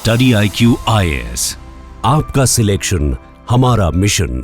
Study IQ IAS, आपका selection हमारा mission.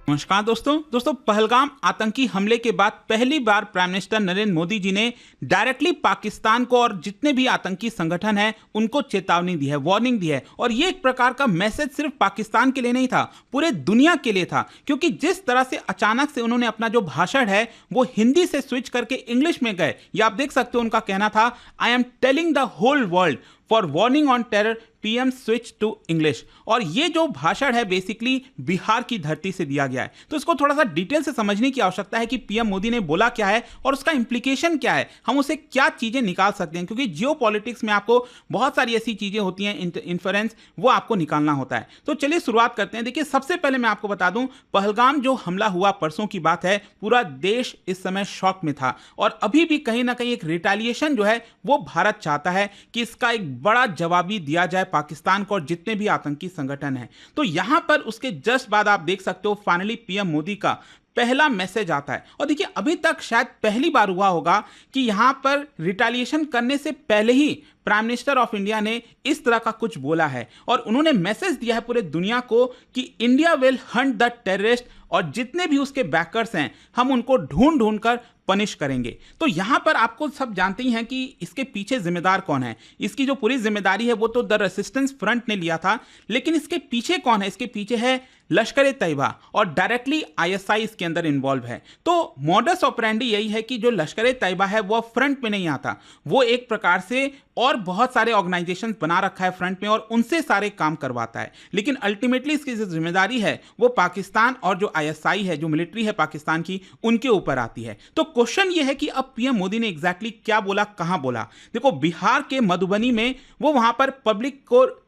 नमस्कार दोस्तों पहलगाम आतंकी हमले के बाद पहली बार प्राइम मिनिस्टर नरेंद्र मोदी जी ने डायरेक्टली पाकिस्तान को और जितने भी आतंकी संगठन हैं उनको चेतावनी दी है, वार्निंग दी है। और ये एक प्रकार का मैसेज सिर्फ पाकिस्तान के लिए नहीं था, पूरे दुनिया के लिए था। क्योंकि जिस तरह से अचानक से उन्होंने अपना जो भाषण है वो हिंदी से स्विच करके इंग्लिश में गए, ये आप देख सकते हो। उनका कहना था, I am telling the whole world for warning on terror, PM switch to English. और ये जो भाषण है बेसिकली बिहार की धरती से दिया गया है। तो इसको थोड़ा सा डिटेल से समझने की आवश्यकता है कि पीएम मोदी ने बोला क्या है और उसका इंप्लीकेशन क्या है, हम उसे क्या चीजें निकाल सकते हैं। क्योंकि जियो पॉलिटिक्स में आपको बहुत सारी ऐसी चीजें होती हैं, इन्फ्रेंस, वो आपको निकालना होता है। तो चलिए शुरुआत करते हैं। देखिए, सबसे पहले मैं आपको बता दूं, पहलगाम जो हमला हुआ परसों की बात है, पूरा देश इस समय शॉक में था। और अभी भी कहीं ना कहीं एक रिटेलिएशन जो है वो भारत चाहता है कि इसका एक बड़ा जवाबी दिया जाए पाकिस्तान को और जितने भी आतंकी संगठन हैं। तो यहां पर उसके जस्ट बाद आप देख सकते हो फाइनली पीएम मोदी का पहला मैसेज आता है। और देखिए, अभी तक शायद पहली बार हुआ होगा कि यहां पर रिटेलिएशन करने से पहले ही प्राइम मिनिस्टर ऑफ इंडिया ने इस तरह का कुछ बोला है। और उन्होंने मैसेज दिया है पूरे दुनिया को कि India will Hunt the terrorist, और जितने भी उसके बैकर्स हैं हम उनको ढूंढ ढूंढ कर पनिश करेंगे। तो यहां पर आपको सब जानते ही हैं कि इसके पीछे जिम्मेदार कौन है। इसकी जो पूरी जिम्मेदारी है वो तो द रेसिस्टेंस फ्रंट ने लिया था, लेकिन इसके पीछे कौन है? इसके पीछे है लश्कर ए तैयबा, और डायरेक्टली ISI इसके अंदर इन्वॉल्व है। तो मॉडस ऑपरेंडी यही है कि जो लश्कर ए तैयबा है वो फ्रंट में नहीं आता, वो एक प्रकार से और बहुत सारे ऑर्गेनाइजेशन बना रखा है फ्रंट में और उनसे सारे काम करवाता है। लेकिन अल्टीमेटली इसकी जो जिम्मेदारी है वो पाकिस्तान और जो ISI है, जो मिलिट्री है पाकिस्तान की, उनके ऊपर आती है। तो क्वेश्चन ये है कि अब पीएम मोदी ने एग्जैक्टली क्या बोला, कहां बोला? देखो, बिहार के मधुबनी में वो वहां पर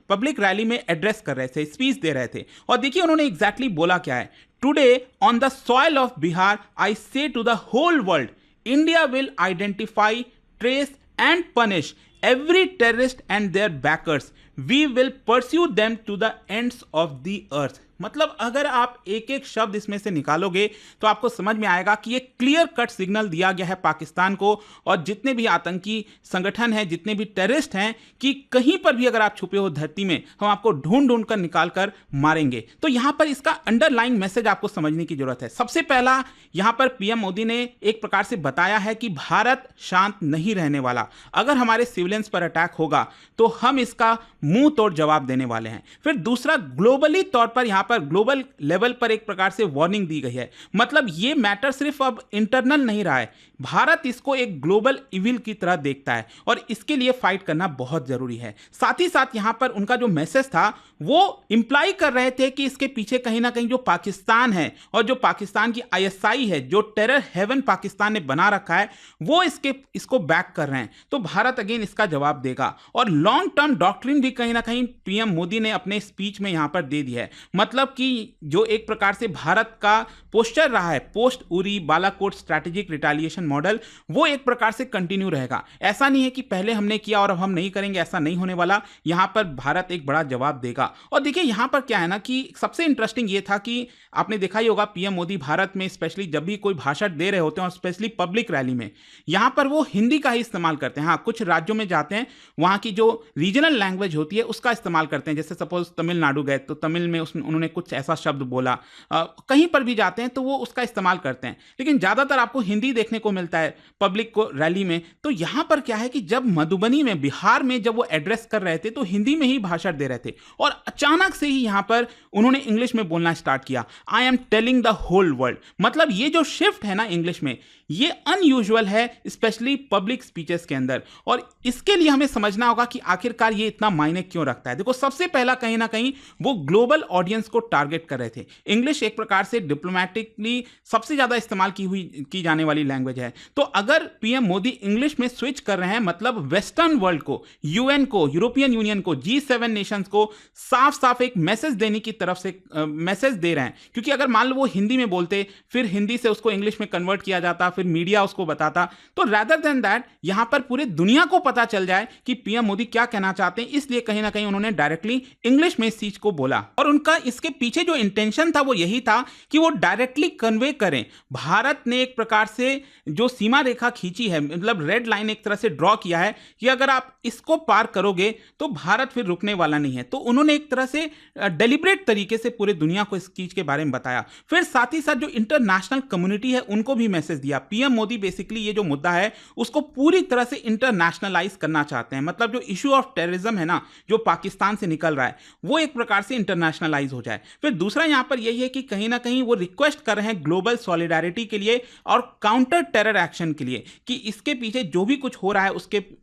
पब्लिक रैली में एड्रेस कर रहे थे, स्पीच दे रहे थे। और देखिए उन्होंने एग्जैक्टली बोला क्या है। Today on the soil of Bihar I say to the whole world, India will identify, trace and punish every terrorist and their backers. We will pursue them to the ends of the earth. मतलब अगर आप एक एक शब्द इसमें से निकालोगे तो आपको समझ में आएगा कि ये क्लियर कट सिग्नल दिया गया है पाकिस्तान को और जितने भी आतंकी संगठन हैं, जितने भी टेररिस्ट हैं, कि कहीं पर भी अगर आप छुपे हो धरती में, हम आपको ढूंढ ढूंढ कर निकाल कर मारेंगे। तो यहां पर इसका अंडरलाइंग मैसेज आपको समझने की जरूरत है। सबसे पहला, यहां पर पीएम मोदी ने एक प्रकार से बताया है कि भारत शांत नहीं रहने वाला। अगर हमारे सिविलियंस पर अटैक होगा तो हम इसका मुंह तोड़ जवाब देने वाले हैं। फिर दूसरा, ग्लोबली तौर पर यहां पर ग्लोबल लेवल पर एक प्रकार से वार्निंग दी गई है। मतलब ये मैटर सिर्फ अब इंटरनल नहीं रहा है, भारत इसको एक ग्लोबल इविल की तरह देखता है और इसके लिए फाइट करना बहुत जरूरी है। साथ ही साथ यहां पर उनका जो मैसेज था वो इंप्लाई कर रहे थे कि इसके पीछे कहीं ना कहीं जो पाकिस्तान है और जो पाकिस्तान की ISI है, जो टेरर हेवन पाकिस्तान ने बना रखा है, वो इसको बैक कर रहे हैं। तो भारत अगेन इसका जवाब देगा। और लॉन्ग टर्म डॉक्ट्रिन भी कहीं ना कहीं पीएम मोदी ने अपने स्पीच में यहां पर दे दी है। मतलब कि जो एक प्रकार से भारत का पोस्चर रहा है post Uri Balakot strategic retaliation model, वो एक प्रकार से कंटिन्यू रहेगा। ऐसा नहीं है कि पहले हमने किया और अब हम नहीं करेंगे, ऐसा नहीं होने वाला। यहां पर भारत एक बड़ा जवाब देगा। और देखिए यहां पर क्या है ना कि सबसे इंटरेस्टिंग ये था कि आपने देखा ही होगा पीएम मोदी भारत में स्पेशली जब भी कोई भाषण दे रहे होते हैं और स्पेशली पब्लिक रैली में, यहां पर वो हिंदी का ही इस्तेमाल करते हैं। हाँ, कुछ राज्यों में जाते हैं, वहां की जो रीजनल लैंग्वेज होती है उसका इस्तेमाल करते हैं। जैसे सपोज तमिलनाडु गए तो तमिल में उन्होंने कुछ ऐसा शब्द बोला, कहीं पर भी जाते हैं तो वो उसका इस्तेमाल करते हैं। लेकिन ज्यादातर आपको हिंदी देखने को मिलता है पब्लिक को रैली में। तो यहां पर क्या है कि जब मधुबनी में, बिहार में जब वो एड्रेस कर रहे थे तो हिंदी में ही भाषण दे रहे थे और अचानक से ही यहां पर उन्होंने इंग्लिश में बोलना स्टार्ट किया, I am telling the whole world. मतलब ये जो शिफ्ट है ना इंग्लिश में, ये अनयूजुअल है स्पेशली पब्लिक स्पीचेस के अंदर। और इसके लिए हमें समझना होगा कि आखिरकार ये इतना मायने क्यों रखता है। देखो, सबसे पहला कहीं ना कहीं वो ग्लोबल ऑडियंस को टारगेट कर रहे थे। इंग्लिश एक प्रकार से डिप्लोमेटिकली सबसे ज्यादा इस्तेमाल की जाने वाली लैंग्वेज है। तो अगर पीएम मोदी इंग्लिश में स्विच कर रहे हैं, मतलब वेस्टर्न वर्ल्ड को, UN को, यूरोपियन यूनियन को, G7 नेशंस को साफ साफ एक मैसेज देने की तरफ से मैसेज दे रहे हैं। क्योंकि अगर मान लो वो हिंदी में बोलते, फिर हिंदी से उसको इंग्लिश में कन्वर्ट किया जाता, फिर मीडिया उसको बताता, तो रैदर देन दैट यहां पर पूरे दुनिया को पता चल जाए कि पीएम मोदी क्या कहना चाहते हैं, इसलिए कहीं ना कहीं उन्होंने डायरेक्टली इंग्लिश में इस चीज को बोला। और उनका इसके इसके पीछे जो इंटेंशन था वो यही था कि वो डायरेक्टली कन्वे करें। भारत ने एक प्रकार से जो सीमा रेखा खींची है, मतलब रेड लाइन एक तरह से ड्रॉ किया है कि अगर आप इसको पार करोगे तो भारत फिर रुकने वाला नहीं है। तो उन्होंने एक तरह से डेलिब्रेट तरीके से पूरे दुनिया को इस चीज के बारे में बताया। फिर साथ ही साथ जो इंटरनेशनल कम्युनिटी है उनको भी मैसेज दिया। पीएम मोदी बेसिकली ये जो मुद्दा है उसको पूरी तरह से इंटरनेशनलाइज करना चाहते हैं, मतलब जो इशू ऑफ टेररिज्म है ना, जो पाकिस्तान से निकल रहा है, वो एक प्रकार से इंटरनेशनलाइज हो जाए। फिर दूसरा यहां पर यही है कि कहीं ना कहीं वो रिक्वेस्ट कर रहे हैं ग्लोबल सॉलिडारिटी के लिए और काउंटर टेरर एक्शन के लिए, कि इसके पीछे जो भी कुछ हो रहा है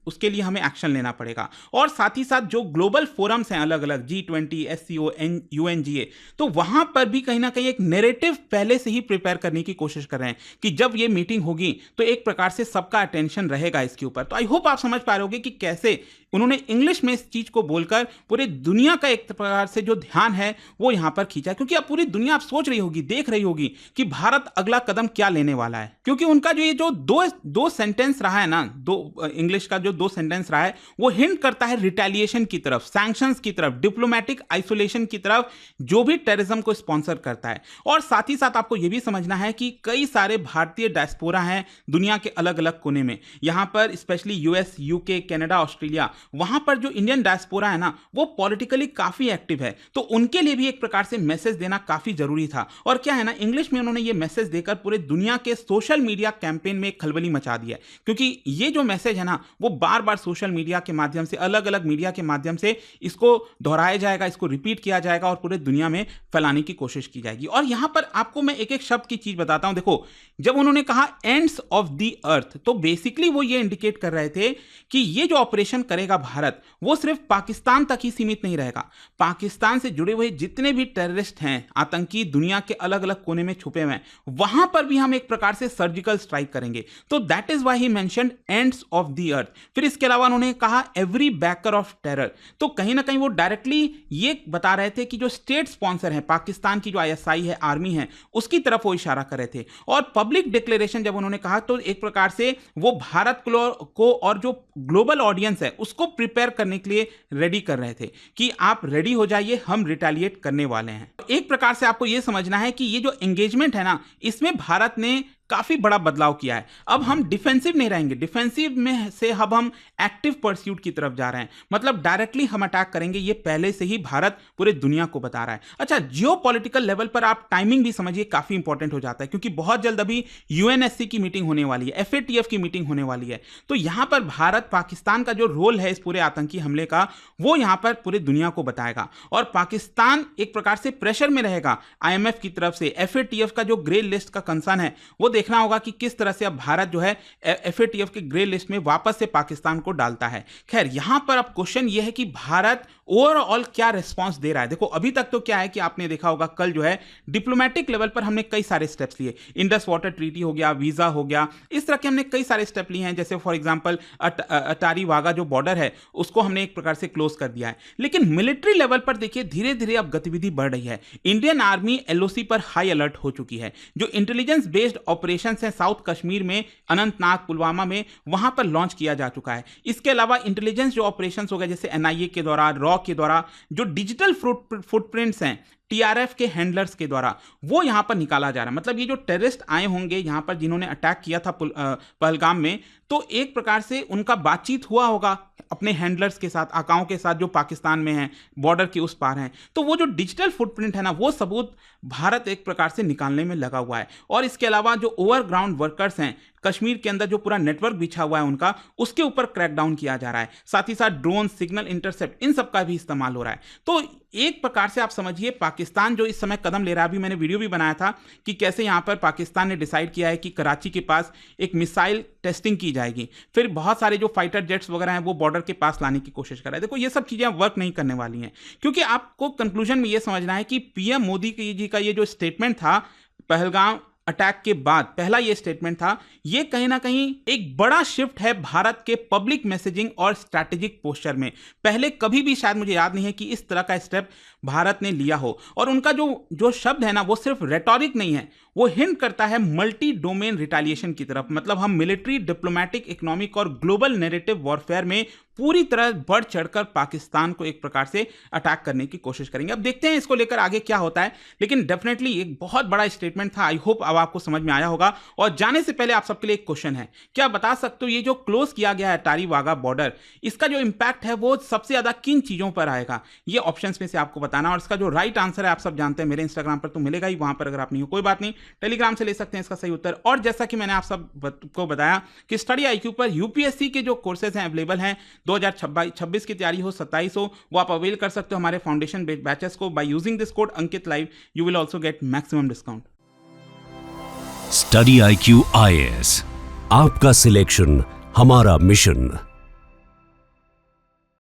उसके लिए हमें एक्शन लेना पड़ेगा। और साथ ही साथ जो ग्लोबल फोरम्स हैं अलग अलग, G20, SCO, UNGA, तो वहां पर भी कहीं ना कहीं एक नैरेटिव पहले से ही प्रिपेयर करने की कोशिश कर रहे हैं कि जब ये मीटिंग होगी तो एक प्रकार से सबका अटेंशन रहेगा इसके ऊपर। तो आई होप आप समझ पा रहे होगे कि कैसे उन्होंने इंग्लिश में इस चीज को बोलकर पूरे दुनिया का एक प्रकार से जो ध्यान है वो यहां पर खींचा, क्योंकि अब पूरी दुनिया आप सोच रही होगी, देख रही होगी कि भारत अगला कदम क्या लेने वाला है। क्योंकि उनका जो ये जो दो सेंटेंस रहा है ना, इंग्लिश का जो 2 सेंटेंस रहा है वो हिंट करता है रिटेलिएशन की तरफ, सैंक्शंस की तरफ, डिप्लोमेटिक आइसोलेशन की तरफ, जो भी टेररिज्म को स्पॉन्सर करता है। और साथ ही साथ आपको यह भी समझना है कि कई सारे भारतीय डायस्पोरा हैं दुनिया के अलग अलग कोने में, यहां पर specially US, UK, Canada, Australia, वहां पर जो इंडियन डायस्पोरा है ना वो पॉलिटिकली काफी एक्टिव है। तो उनके लिए भी एक प्रकार से मैसेज देना काफी जरूरी था। और क्या है ना, इंग्लिश में उन्होंने ये मैसेज देकर पूरे दुनिया के सोशल मीडिया कैंपेन में खलबली मचा दिया है, क्योंकि ये जो मैसेज है ना वो बार बार सोशल मीडिया के माध्यम से, अलग अलग मीडिया के माध्यम से इसको दोहराया जाएगा, इसको रिपीट किया जाएगा और पूरे दुनिया में फैलाने की कोशिश की जाएगी। और यहां पर आपको मैं एक एक शब्द की चीज बताता हूं। देखो, जब उन्होंने कहा एंड्स ऑफ द अर्थ, तो बेसिकली वो ये इंडिकेट कर रहे थे कि ये जो ऑपरेशन करेगा भारत वो सिर्फ पाकिस्तान तक ही सीमित नहीं रहेगा। पाकिस्तान से जुड़े हुए जितने भी टेररिस्ट हैं, आतंकी दुनिया के अलग अलग कोने में छुपे हुए हैं, वहां पर भी हम एक प्रकार से सर्जिकल स्ट्राइक करेंगे। तो that is why he mentioned ends of the earth. फिर इसके अलावा उन्होंने कहा एवरी बैकर ऑफ टेरर। तो कहीं ना कहीं वो डायरेक्टली ये बता रहे थे कि जो स्टेट स्पॉन्सर है, पाकिस्तान की जो ISI है, आर्मी है, उसकी तरफ वो इशारा कर रहे थे। और पब्लिक डिक्लेरेशन जब उन्होंने कहा तो एक प्रकार से वो भारत को और जो ग्लोबल ऑडियंस है उसको प्रिपेयर करने के लिए रेडी कर रहे थे कि आप रेडी हो जाइए, हम रिटेलिएट करने वाले हैं। एक प्रकार से आपको यह समझना है कि ये जो एंगेजमेंट है ना, इसमें भारत ने काफी बड़ा बदलाव किया है। अब हम डिफेंसिव नहीं रहेंगे, डिफेंसिव में से अब हम एक्टिव परस्यूट की तरफ जा रहे हैं, मतलब डायरेक्टली हम अटैक करेंगे। ये पहले से ही भारत पूरे दुनिया को बता रहा है। अच्छा, जियोपॉलिटिकल लेवल पर आप टाइमिंग भी समझिए, काफी इंपॉर्टेंट हो जाता है, क्योंकि बहुत जल्द अभी UNSC की मीटिंग होने वाली है, FATF की मीटिंग होने वाली है। तो यहां पर भारत, पाकिस्तान का जो रोल है इस पूरे आतंकी हमले का, वो यहां पर पूरे दुनिया को बताएगा। और पाकिस्तान एक प्रकार से प्रेशर में रहेगा IMF की तरफ से। FATF का जो ग्रे लिस्ट का कंसर्न है वो देखना होगा कि किस तरह से अब भारत जो है FATF के ग्रे लिस्ट में वापस से पाकिस्तान को डालता है। खैर, यहां पर अब क्वेश्चन यह है कि भारत ओवरऑल क्या रिस्पांस दे रहा है। देखो, अभी तक तो क्या है कि आपने देखा होगा, कल जो है डिप्लोमेटिक लेवल पर हमने कई सारे स्टेप्स लिए। इंडस वाटर ट्रीटी हो गया, वीजा हो गया, इस तरह के हमने कई सारे स्टेप लिए हैं। जैसे फॉर एग्जांपल अटारी वाघा जो बॉर्डर है उसको हमने एक प्रकार से क्लोज कर दिया है। लेकिन मिलिट्री लेवल पर देखिए धीरे धीरे अब गतिविधि बढ़ रही है। इंडियन आर्मी LOC पर हाई अलर्ट हो चुकी है। जो इंटेलिजेंस बेस्ड ऑपरेशन है साउथ कश्मीर में, अनंतनाग, पुलवामा में, वहां पर लॉन्च किया जा चुका है। इसके अलावा इंटेलिजेंस जो ऑपरेशंस हो गए, जैसे NIA के द्वारा, रॉ के द्वारा, जो डिजिटल फुटप्रिंट्स हैं TRF के हैंडलर्स के द्वारा, वो यहां पर निकाला जा रहा है। मतलब ये जो टेररिस्ट आए होंगे यहां पर जिन्होंने अटैक किया था पहलगाम में, तो एक प्रकार से उनका बातचीत हुआ होगा अपने हैंडलर्स के साथ, आकाओं के साथ जो पाकिस्तान में हैं, बॉर्डर के उस पार हैं। तो वो जो डिजिटल फुटप्रिंट है ना, वो सबूत भारत एक प्रकार से निकालने में लगा हुआ है। और इसके अलावा जो ओवरग्राउंड वर्कर्स हैं कश्मीर के अंदर, जो पूरा नेटवर्क बिछा हुआ है उनका, उसके ऊपर क्रैकडाउन किया जा रहा है। साथ ही साथ ड्रोन, सिग्नल इंटरसेप्ट, इन सब का भी इस्तेमाल हो रहा है। तो एक प्रकार से आप समझिए पाकिस्तान जो इस समय कदम ले रहा है, अभी मैंने वीडियो भी बनाया था कि कैसे यहां पर पाकिस्तान ने डिसाइड किया है कि कराची के पास एक मिसाइल टेस्टिंग की जाएगी। फिर बहुत सारे जो फाइटर जेट्स वगैरह हैं वो बॉर्डर के पास लाने की कोशिश कर रहा है। देखो, ये सब चीजें वर्क नहीं करने वाली हैं, क्योंकि आपको कंक्लूजन में ये समझना है कि PM मोदी जी का ये जो स्टेटमेंट था पहलगाम अटैक के बाद, पहला ये स्टेटमेंट था, ये कहीं ना कहीं एक बड़ा शिफ्ट है भारत के पब्लिक मैसेजिंग और स्ट्रैटेजिक पोस्चर में। पहले कभी भी शायद मुझे याद नहीं है कि इस तरह का स्टेप भारत ने लिया हो। और उनका जो शब्द है ना, वो सिर्फ रेटोरिक नहीं है, वो हिंट करता है मल्टी डोमेन रिटालिएशन की तरफ। मतलब हम मिलिट्री, डिप्लोमेटिक, इकोनॉमिक और ग्लोबल नैरेटिव वॉरफेयर में पूरी तरह बढ़ चढ़कर पाकिस्तान को एक प्रकार से अटैक करने की कोशिश करेंगे। अब देखते हैं इसको लेकर आगे क्या होता है, लेकिन डेफिनेटली एक बहुत बड़ा स्टेटमेंट था। आई होप अब आपको समझ में आया होगा। और जाने से पहले आप सबके लिए एक क्वेश्चन है, क्या बता सकते हो ये जो क्लोज किया गया है अटारी वाघा बॉर्डर, इसका जो इंपैक्ट है वो सबसे ज्यादा किन चीजों पर आएगा? ये ऑप्शंस में से आपको बताना। और इसका जो राइट आंसर है आप सब जानते हैं, मेरे इंस्टाग्राम पर तो मिलेगा ही, वहां पर अगर आप नहीं हो कोई बात नहीं, टेलीग्राम से ले सकते हैं इसका सही उत्तर। और जैसा कि मैंने आप सबको बताया कि स्टडी IQ पर यूपीएससी के जो कोर्सेज हैं अवेलेबल हैं, 2026 की तैयारी हो, 27 हो, वो आप अवेल कर सकते हो हमारे फाउंडेशन बैचेस को। By using this code Ankit live you will also get maximum discount. Study IQ IAS, आपका सिलेक्शन हमारा मिशन।